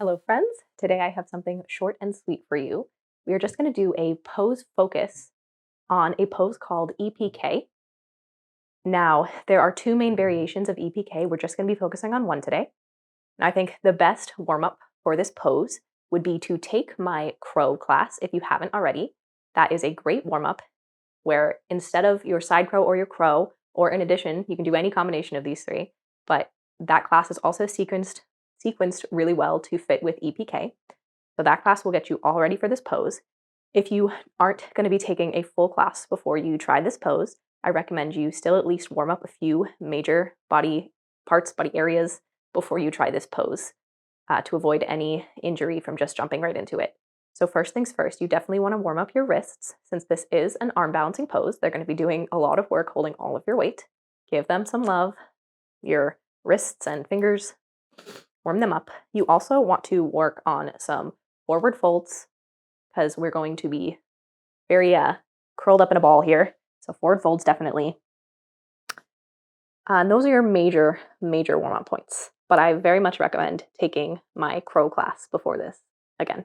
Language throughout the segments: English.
Hello, friends. Today I have something short and sweet for you. We are just going to do a pose focus on a pose called EPK. Now, there are two main variations of EPK. We're just going to be focusing on one today. And I think the best warm up for this pose would be to take my crow class if you haven't already. That is a great warm up where instead of your side crow or your crow, or in addition, you can do any combination of these three, but that class is also sequenced really well to fit with EPK. So that class will get you all ready for this pose. If you aren't going to be taking a full class before you try this pose, I recommend you still at least warm up a few major body parts, body areas before you try this pose to avoid any injury from just jumping right into it. So first things first, you definitely want to warm up your wrists. Since this is an arm balancing pose, they're going to be doing a lot of work holding all of your weight. Give them some love. Your wrists and fingers, warm them up. You also want to work on some forward folds because we're going to be very curled up in a ball here. So forward folds definitely. And those are your major warm-up points. But I very much recommend taking my crow class before this. Again,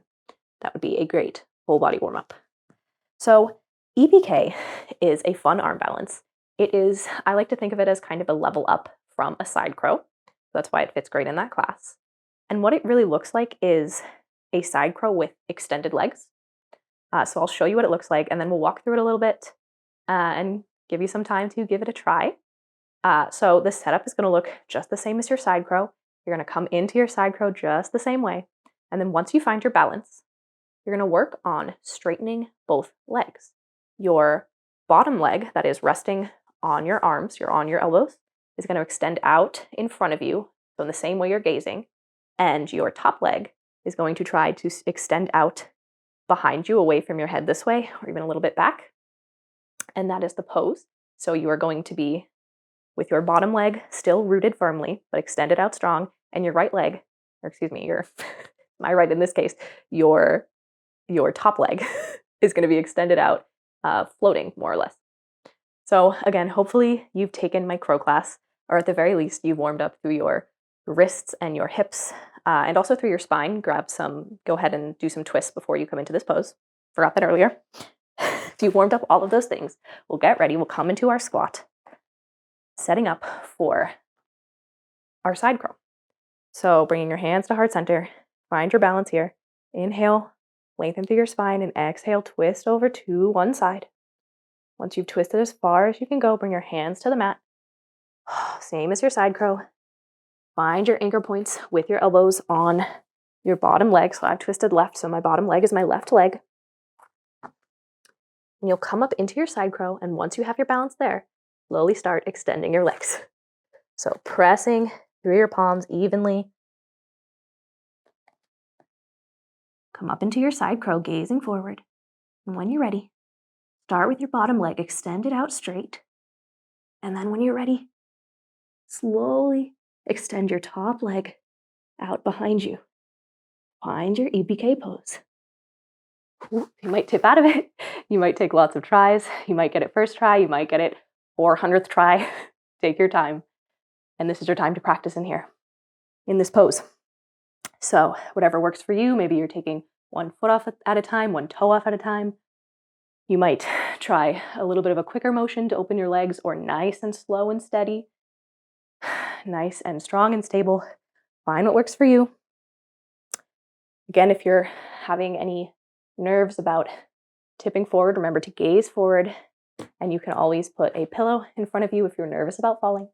that would be a great full body warm-up. So EPK is a fun arm balance. It is, I like to think of it as kind of a level up from a side crow. That's why it fits great in that class. And what it really looks like is a side crow with extended legs. So I'll show you what it looks like, and then we'll walk through it a little bit and give you some time to give it a try. So the setup is going to look just the same as your side crow. You're going to come into your side crow just the same way. And then once you find your balance, you're going to work on straightening both legs. Your bottom leg, that is resting on your arms, on your elbows, is going to extend out in front of you, so in the same way you're gazing. And your top leg is going to try to extend out behind you, away from your head this way, or even a little bit back. And that is the pose. So you are going to be with your bottom leg still rooted firmly, but extended out strong, and your right leg, or excuse me, my right in this case, your top leg is going to be extended out, floating more or less. So again, hopefully you've taken my crow class, or at the very least, you've warmed up through your wrists and your hips, and also through your spine. Go ahead and do some twists before you come into this pose. Forgot that earlier. If you've warmed up all of those things, we'll get ready. We'll come into our squat, setting up for our side crow. So bringing your hands to heart center, find your balance here. Inhale, lengthen through your spine, and exhale, twist over to one side. Once you've twisted as far as you can go, bring your hands to the mat. Same as your side crow. Find your anchor points with your elbows on your bottom leg. So I've twisted left, so my bottom leg is my left leg. And you'll come up into your side crow, and once you have your balance there, slowly start extending your legs. So pressing through your palms evenly. Come up into your side crow, gazing forward. And when you're ready, start with your bottom leg extended out straight. And then when you're ready, slowly extend your top leg out behind you. Find your EPK pose. You might tip out of it. You might take lots of tries. You might get it first try. You might get it 400th try. Take your time. And this is your time to practice in here, in this pose. So whatever works for you, maybe you're taking one foot off at a time, one toe off at a time. You might try a little bit of a quicker motion to open your legs, or nice and slow and steady. Nice and strong and stable. Find what works for you. Again, if you're having any nerves about tipping forward, remember to gaze forward, and you can always put a pillow in front of you if you're nervous about falling.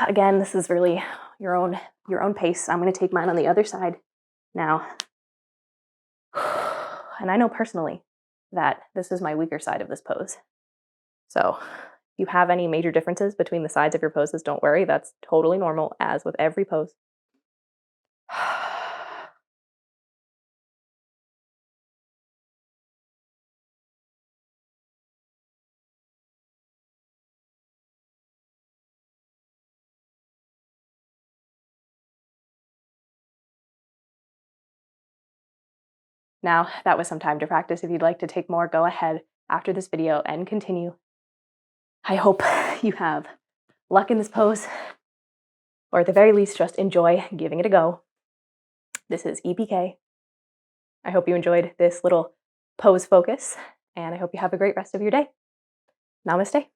Again, this is really your own pace. I'm going to take mine on the other side now. And I know personally that this is my weaker side of this pose. So if you have any major differences between the sides of your poses, don't worry. That's totally normal, as with every pose. Now, that was some time to practice. If you'd like to take more, go ahead after this video and continue. I hope you have luck in this pose, or at the very least, just enjoy giving it a go. This is EPK. I hope you enjoyed this little pose focus, and I hope you have a great rest of your day. Namaste.